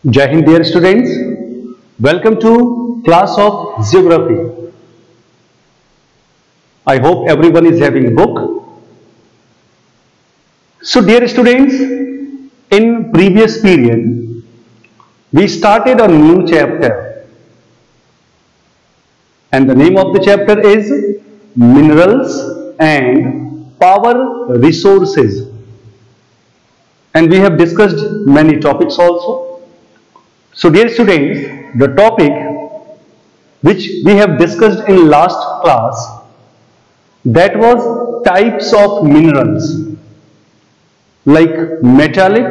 Jai Hind, dear students. Welcome to class of geography. I hope everyone is having a book. So, dear students, in previous period, we started a new chapter, and the name of the chapter is Minerals and Power Resources. And we have discussed many topics also. So, dear students, the topic which we have discussed in last class, that was types of minerals like metallic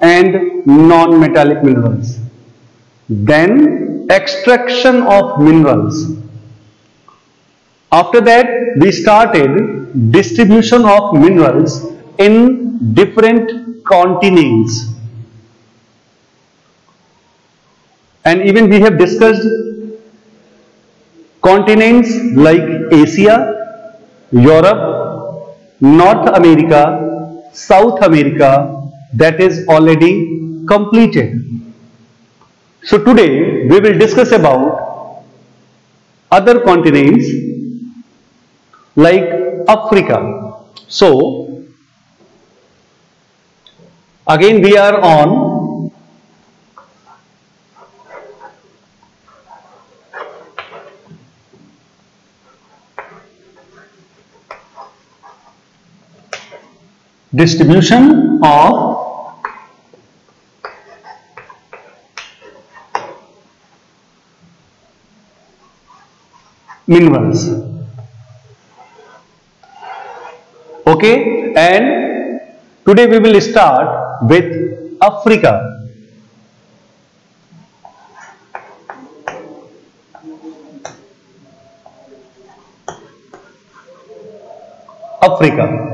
and non-metallic minerals. Then extraction of minerals. After that, we started distribution of minerals in different continents. And even we have discussed continents like Asia, Europe, North America, South America, that is already completed. So today we will discuss about other continents like Africa. So again we are on distribution of minerals. Okay, and today we will start with Africa. Africa.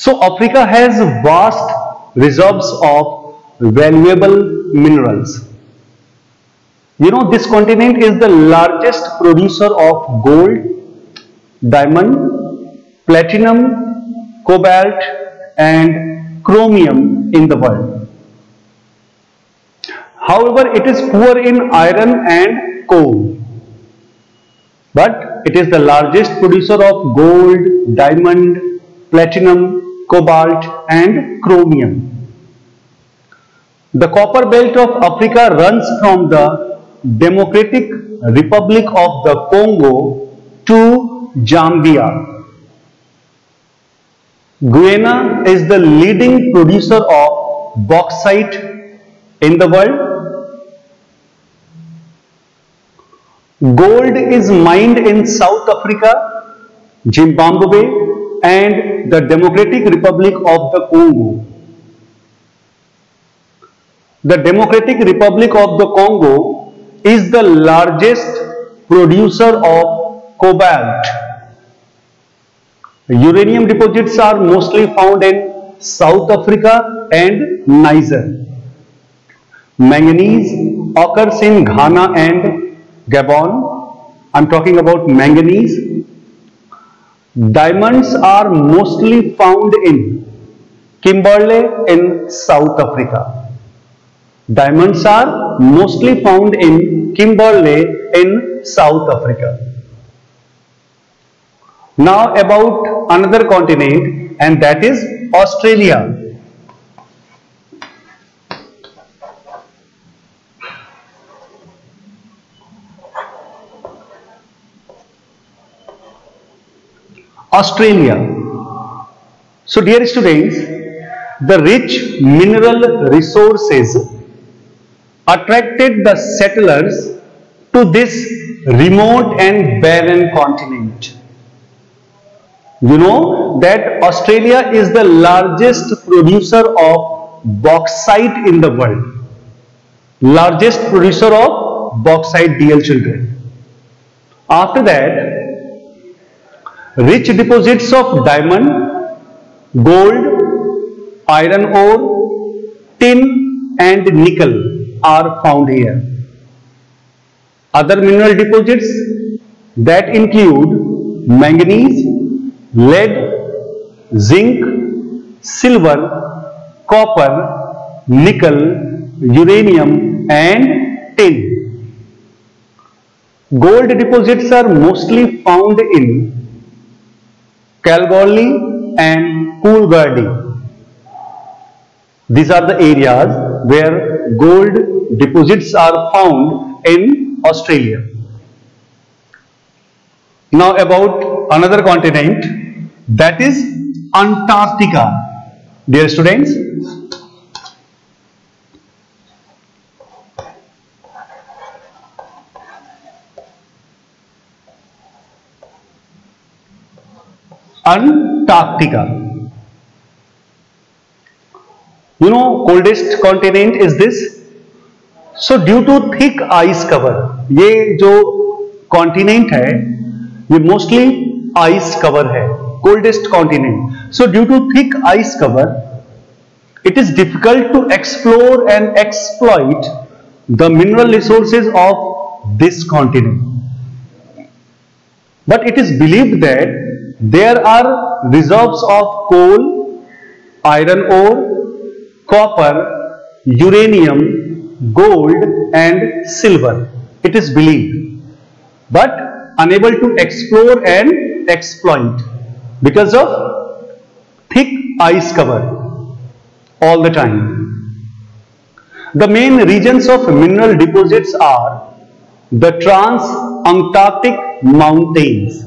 So Africa has vast reserves of valuable minerals. You know, this continent is the largest producer of gold, diamond, platinum, cobalt and chromium in the world. However, it is poor in iron and coal. But it is the largest producer of gold, diamond, platinum, cobalt and chromium. The copper belt of Africa runs from the Democratic Republic of the Congo to Zambia. Guyana is the leading producer of bauxite in the world. Gold is mined in South Africa, Zimbabwe and the Democratic Republic of the Congo. The Democratic Republic of the Congo is the largest producer of cobalt. Uranium deposits are mostly found in South Africa and Niger. Manganese occurs in Ghana and Gabon. I am talking about manganese. Diamonds are mostly found in Kimberley in South Africa. Diamonds are mostly found in Kimberley in South Africa. Now about another continent, and that is Australia. Australia. So dear students, the rich mineral resources attracted the settlers to this remote and barren continent. You know that Australia is the largest producer of bauxite in the world. Largest producer of bauxite, dear children. After that, rich deposits of diamond, gold, iron ore, tin and nickel are found here. Other mineral deposits that include manganese, lead, zinc, silver, copper, nickel, uranium, and tin. Gold deposits are mostly found in Kalgoorlie and Coolgardie. These are the areas where gold deposits are found in Australia. Now about another continent, that is Antarctica. Dear students, Antarctica. You know, coldest continent is this. So due to thick ice cover, ये जो continent है, ये mostly ice cover है, coldest continent. So due to thick ice cover, it is difficult to explore and exploit the mineral resources of this continent. But it is believed that there are reserves of coal, iron ore, copper, uranium, gold and silver. It is believed, but unable to explore and exploit because of thick ice cover all the time. The main regions of mineral deposits are the Trans-Antarctic Mountains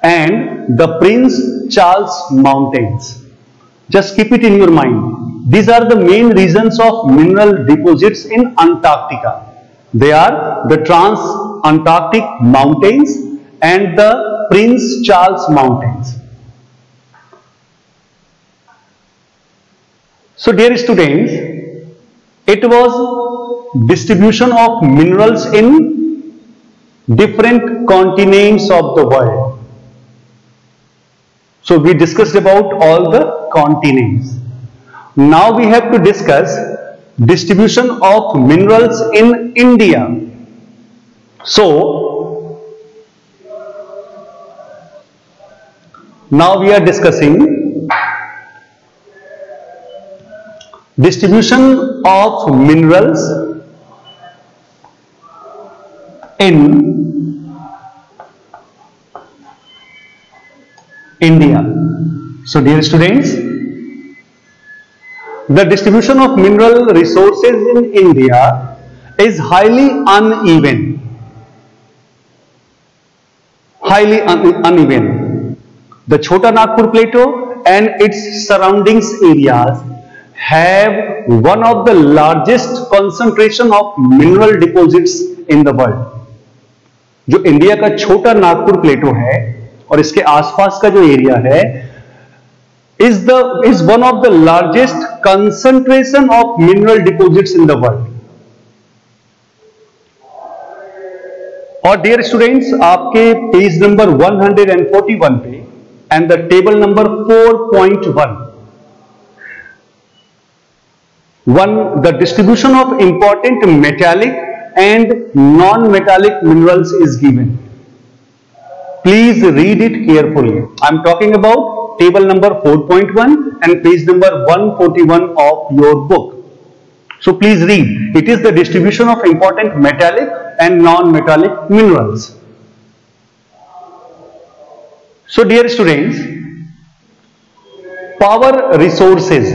and the Prince Charles Mountains. Just keep it in your mind. These are the main regions of mineral deposits in Antarctica. They are the Trans-Antarctic Mountains and the Prince Charles Mountains. So dear students, it was distribution of minerals in different continents of the world. So we discussed about all the continents. Now we have to discuss distribution of minerals in India. So now we are discussing distribution of minerals in India. So dear students, the distribution of mineral resources in India is highly uneven. Highly uneven. The Chota Nagpur Plateau and its surroundings areas have one of the largest concentration of mineral deposits in the world. जो India का छोटा नागपुर प्लेटो है और इसके आसपास का जो area है is one of the largest concentration of mineral deposits in the world. और dear students, आपके पेज नंबर 141 पे and the table number 4.1, the distribution of important metallic and non-metallic minerals is given. Please read it carefully. I am talking about table number 4.1 and page number 141 of your book. So please read. It is the distribution of important metallic and non-metallic minerals. So dear students, power resources.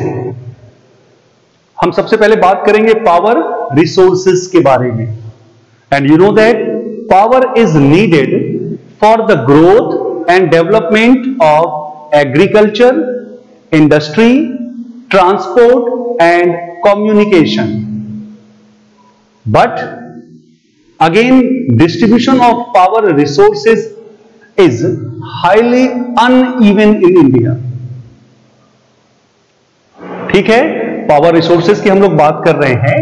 हम सबसे पहले बात करेंगे power resources के बारे में. And you know that power is needed for the growth and development of agriculture, industry, transport and communication. But again distribution of power resources is highly uneven in India. ठीक है, power resources की हम लोग बात कर रहे हैं.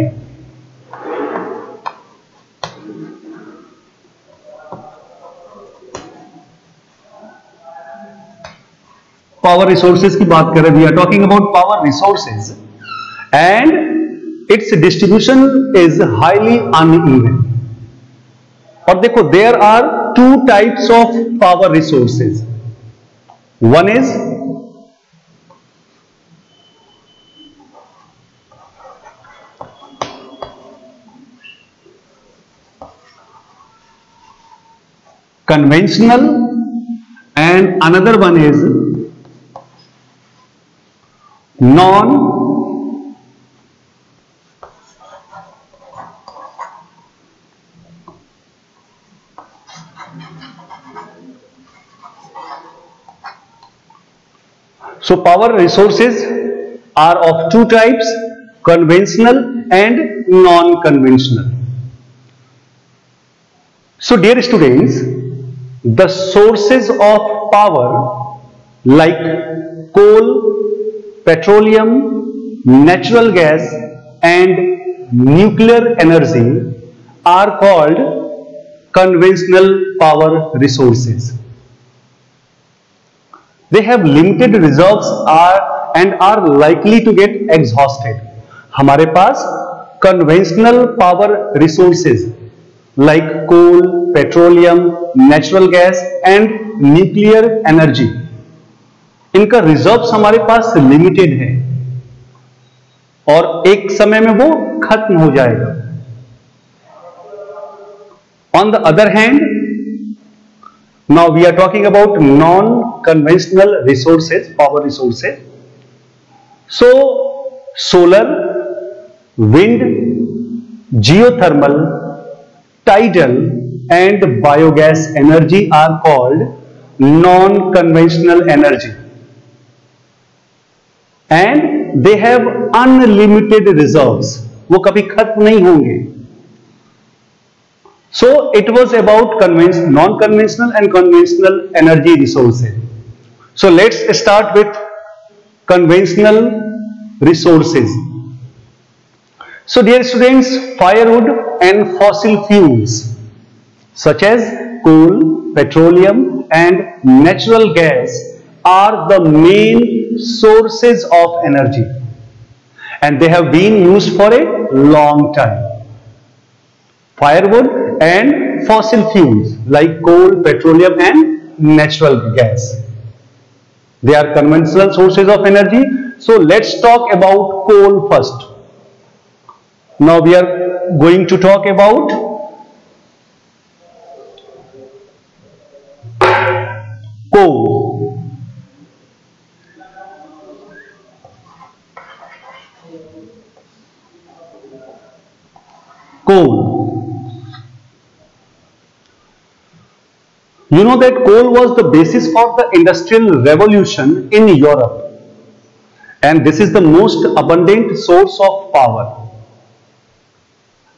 Power resources की बात कर रहे हैं. We are talking about power resources and its distribution is highly uneven. और देखो, there are two types of power resources. One is conventional, and another one is non so power resources are of two types, conventional and non-conventional. So dear students, the sources of power like coal, petroleum, natural gas and nuclear energy are called conventional power resources. They have limited reserves and are likely to get exhausted. हमारे पास conventional power resources like coal, petroleum, natural gas and nuclear energy, इनका reserves हमारे पास limited है और एक समय में वो खत्म हो जाएगा. On the other hand, now we are talking about non-conventional resources, power resources. So solar, wind, geothermal, tidal and biogas energy are called non-conventional energy, and they have unlimited reserves. वो कभी खत्म नहीं होंगे. So it was about non-conventional and conventional energy resources. So let's start with conventional resources. So dear students, firewood and fossil fuels such as coal, petroleum and natural gas are the main sources of energy, and they have been used for a long time. Firewood and fossil fuels like coal, petroleum and natural gas, they are conventional sources of energy. So let's talk about coal first. Now we are going to talk about coal. You know that coal was the basis for the industrial revolution in Europe, and this is the most abundant source of power.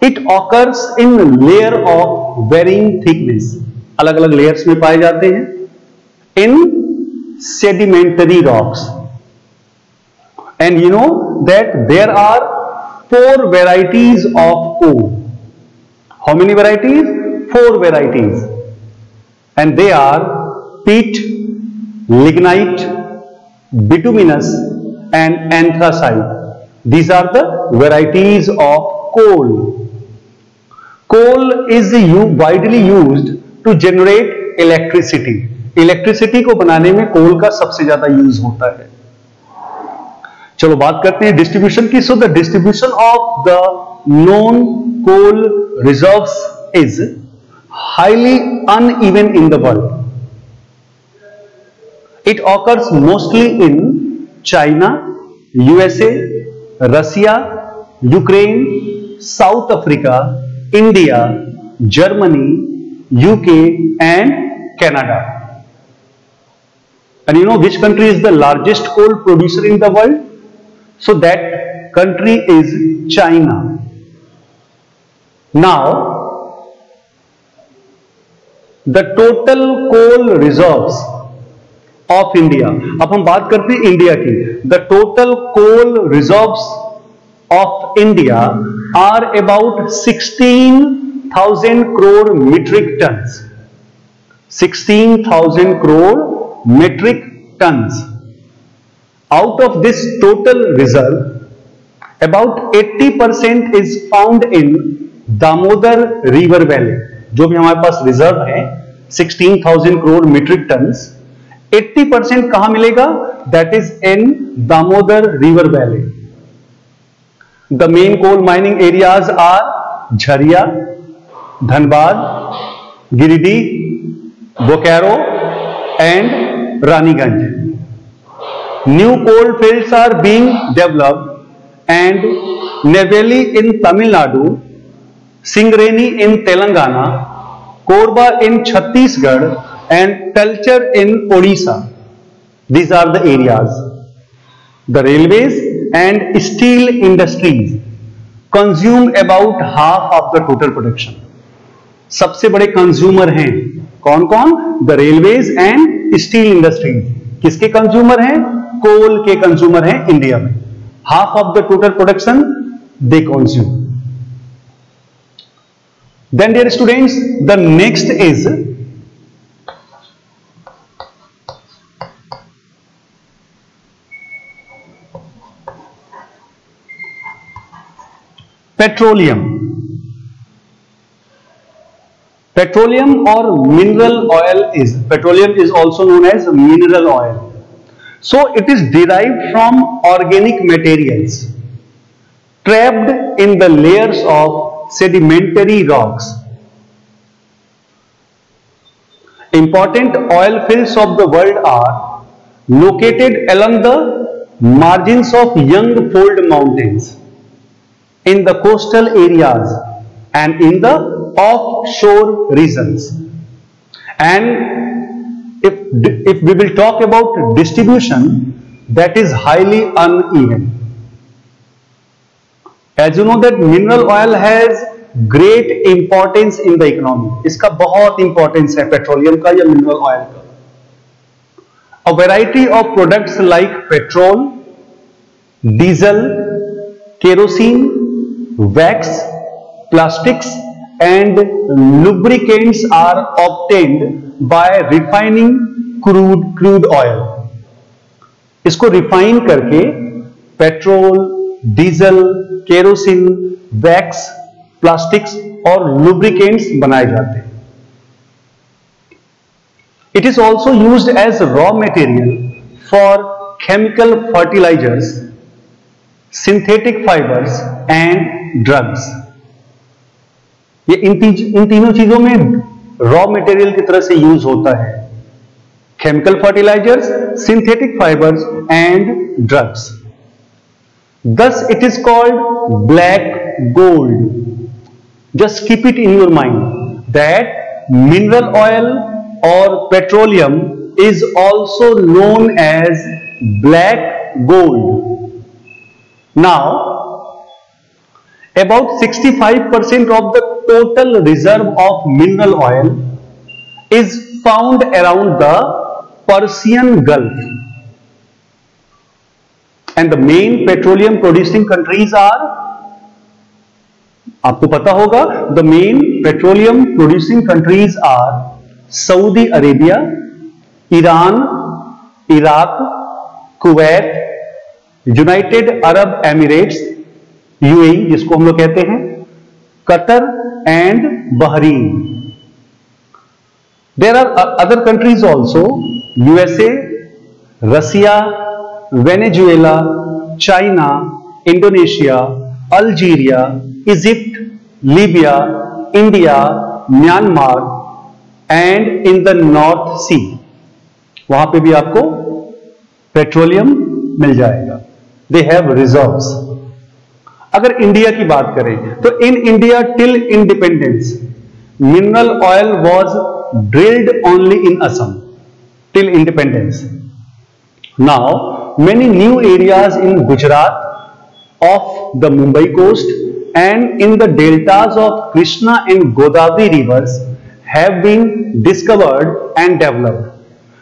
It occurs in layer of varying thickness. अलग अलग layers में पाए जाते हैं in sedimentary rocks. And you know that there are 4 varieties of coal. How many varieties? 4 varieties. And they are peat, lignite, bituminous and anthracite. These are the varieties of coal. Coal is widely used to generate electricity. Electricity को बनाने में कोल का सबसे ज्यादा use होता है. चलो बात करते हैं डिस्ट्रीब्यूशन की. So the distribution of the known coal reserves is highly uneven in the world. It occurs mostly in China, USA, Russia, Ukraine, South Africa, India, Germany, UK and Canada. And you know which country is the largest coal producer in the world? So that country is China. Now the total coal reserves of India. अब हम बात करते हैं India की. The total coal reserves of India are about 16,000 crore metric tons. 16,000 crore metric tons. Out of this total reserve, about 80% is found in Damodar River Valley. जो भी हमारे पास reserve है 16,000 करोड़ मीट्रिक टन्स, 80% कहां मिलेगा? That is in Damodar river valley. The main coal mining areas are Jharia, Dhanbad, Giridih, Bokaro and Raniganj. New coal fields are being developed and Neyveli in Tamil Nadu, Singareni in Telangana, Korba in Chhattisgarh and Talcher in Odisha. These are the areas. The railways and steel industries consume about half of the total production. सबसे बड़े consumer हैं कौन कौन? The railways and steel industries. किसके consumer हैं? Coal के consumer हैं India में. Half of the total production they consume. Then dear students, the next is petroleum. Petroleum or mineral oil is, petroleum is also known as mineral oil. So it is derived from organic materials trapped in the layers of sedimentary rocks. Important oil fields of the world are located along the margins of young fold mountains, in the coastal areas and in the offshore regions. And if we will talk about distribution, that is highly uneven. As you know that mineral oil has great importance in the economy. इसका बहुत importance है petroleum का या mineral oil का. A variety of products like petrol, diesel, kerosene, wax, plastics and lubricants are obtained by refining crude oil. इसको refine करके petrol, diesel, kerosene, wax, plastics और lubricants बनाए जाते हैं. It is also used as raw material for chemical fertilizers, synthetic fibers and drugs. ये इन तीनों चीजों में रॉ मटेरियल की तरह से यूज होता है. Chemical fertilisers, synthetic fibres and drugs. Thus it is called black gold. Just keep it in your mind that mineral oil or petroleum is also known as black gold. Now, about 65% of the total reserve of mineral oil is found around the Persian Gulf, and the main petroleum producing countries are, आपको पता होगा, the main petroleum producing countries are Saudi Arabia, Iran, Iraq, Kuwait, United Arab Emirates, UAE जिसको हम लोग कहते हैं, Qatar and Bahrain. There are other countries also, USA, Russia, Venezuela, China, Indonesia, Algeria, Egypt, Libya, India, Myanmar and in the North Sea. वहां पे भी आपको petroleum मिल जाएगा. They have reserves. अगर इंडिया की बात करें तो in India till independence mineral oil was drilled only in Assam till independence. Now many new areas in Gujarat of the Mumbai coast and in the deltas of Krishna and Godavari rivers have been discovered and developed.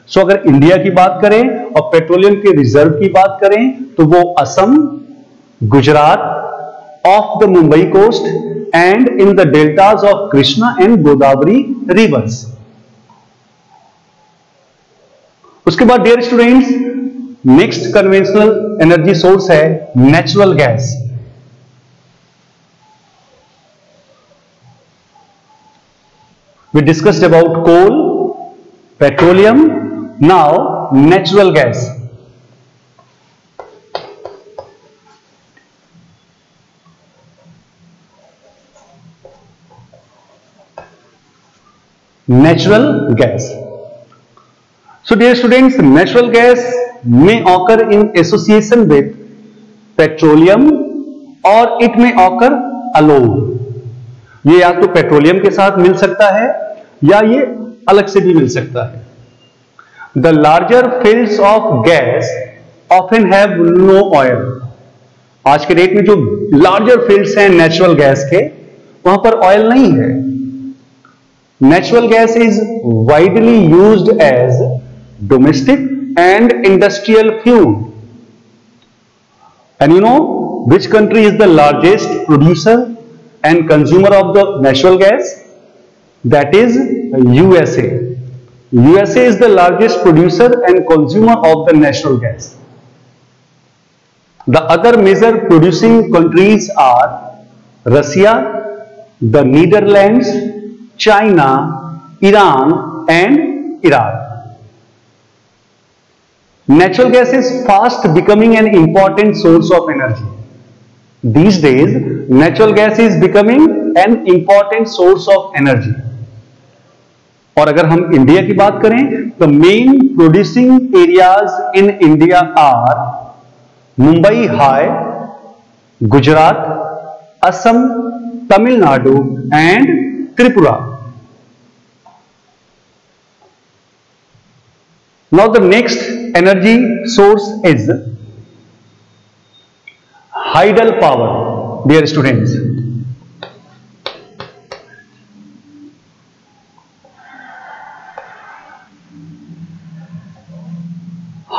So अगर India की बात करें और petroleum के reserve की बात करें तो वो Assam, Gujarat of the Mumbai coast and in the deltas of Krishna and Godavari rivers. उसके बाद dear students, next conventional energy source है natural gas. We discussed about coal, petroleum, now natural gas. natural gas. So dear students, natural gas may occur in association with petroleum or it may occur alone. ये या तो petroleum के साथ मिल सकता है या ये अलग से भी मिल सकता है. The larger fields of gas often have no oil. आज के डेट में जो लार्जर फील्ड्स हैं नेचुरल गैस के, वहां पर ऑयल नहीं है. Natural gas is widely used as domestic and industrial fuel. And you know which country is the largest producer and consumer of the natural gas? That is USA. USA is the largest producer and consumer of the natural gas. The other major producing countries are Russia, the Netherlands, China, Iran and Iraq. Natural gas is fast becoming an important source of energy. These days, natural gas is becoming an important source of energy. और अगर हम India की बात करें, the main producing areas in India are Mumbai High, Gujarat, Assam, Tamil Nadu and Tripura. Now the next energy source is hydel power, dear students.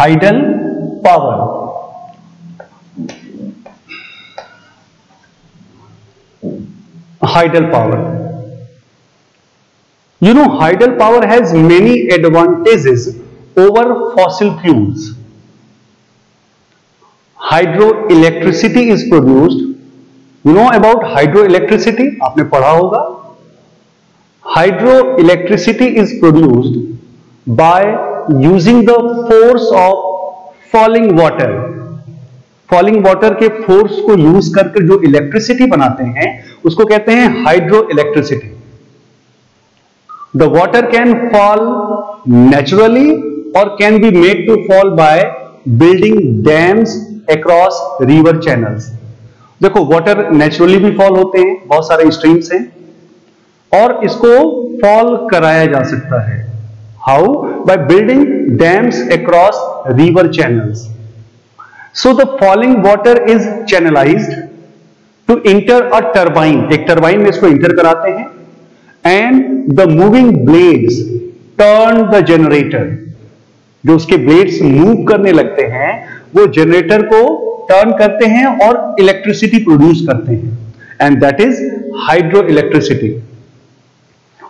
Hydel power. Hydel power. You know, hydel power has many advantages over fossil fuels. Hydroelectricity is produced. You know about hydroelectricity? आपने पढ़ा होगा. Hydroelectricity is produced by using the force of falling water. Falling water के force को use करके जो electricity बनाते हैं उसको कहते हैं hydroelectricity. The water can fall naturally or can be made to fall by building dams across river channels. देखो, वाटर नेचुरली भी फॉल होते हैं, बहुत सारे स्ट्रीम्स हैं, और इसको फॉल कराया जा सकता है. How? By building dams across river channels. So the falling water is channelised to enter a turbine. एक टरबाइन में इसको इंटर कराते हैं and the moving blades turn the generator. जो उसके ब्लेड्स मूव करने लगते हैं वो जनरेटर को टर्न करते हैं और इलेक्ट्रिसिटी प्रोड्यूस करते हैं, and that is hydro electricity.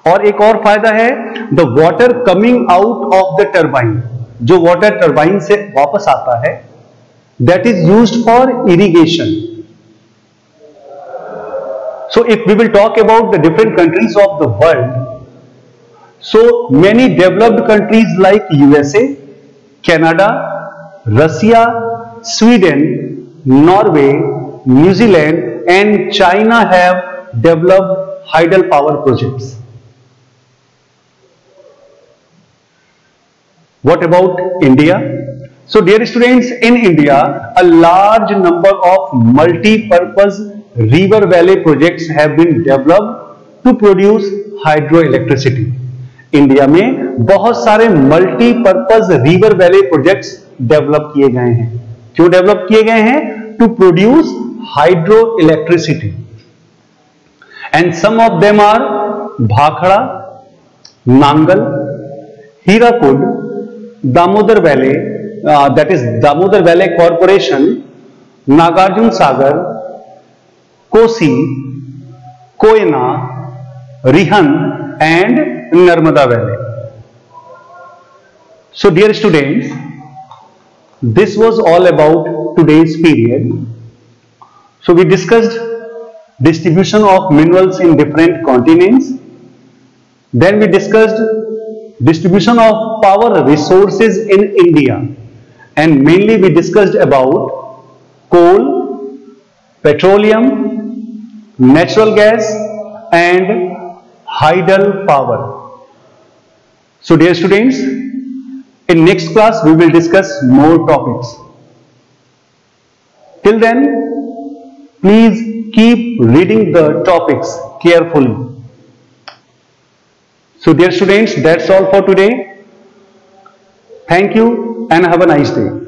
और एक और फायदा है, the water coming out of the turbine. जो वाटर टरबाइन से वापस आता है that is used for irrigation. So if we will talk about the different countries of the world, so many developed countries like USA, Canada, Russia, Sweden, Norway, New Zealand and China have developed hydel power projects. What about India? So dear students, in India a large number of multi-purpose river valley projects have been developed to produce hydroelectricity. India में बहुत सारे multipurpose river valley projects develop किए गए हैं. क्यों develop किए गए हैं? To produce hydro electricity. And some of them are Bhakra, Nangal, Hirakud, Damodar valley, that is Damodar valley corporation, Nagarjuna Sagar, Kosi, Koyna, Rihand and Narmada Valley. So dear students, this was all about today's period. So we discussed distribution of minerals in different continents. Then we discussed distribution of power resources in India, and mainly we discussed about coal, petroleum, natural gas and hydel power. So dear students, in next class we will discuss more topics. Till then, please keep reading the topics carefully. So dear students, that's all for today. Thank you and have a nice day.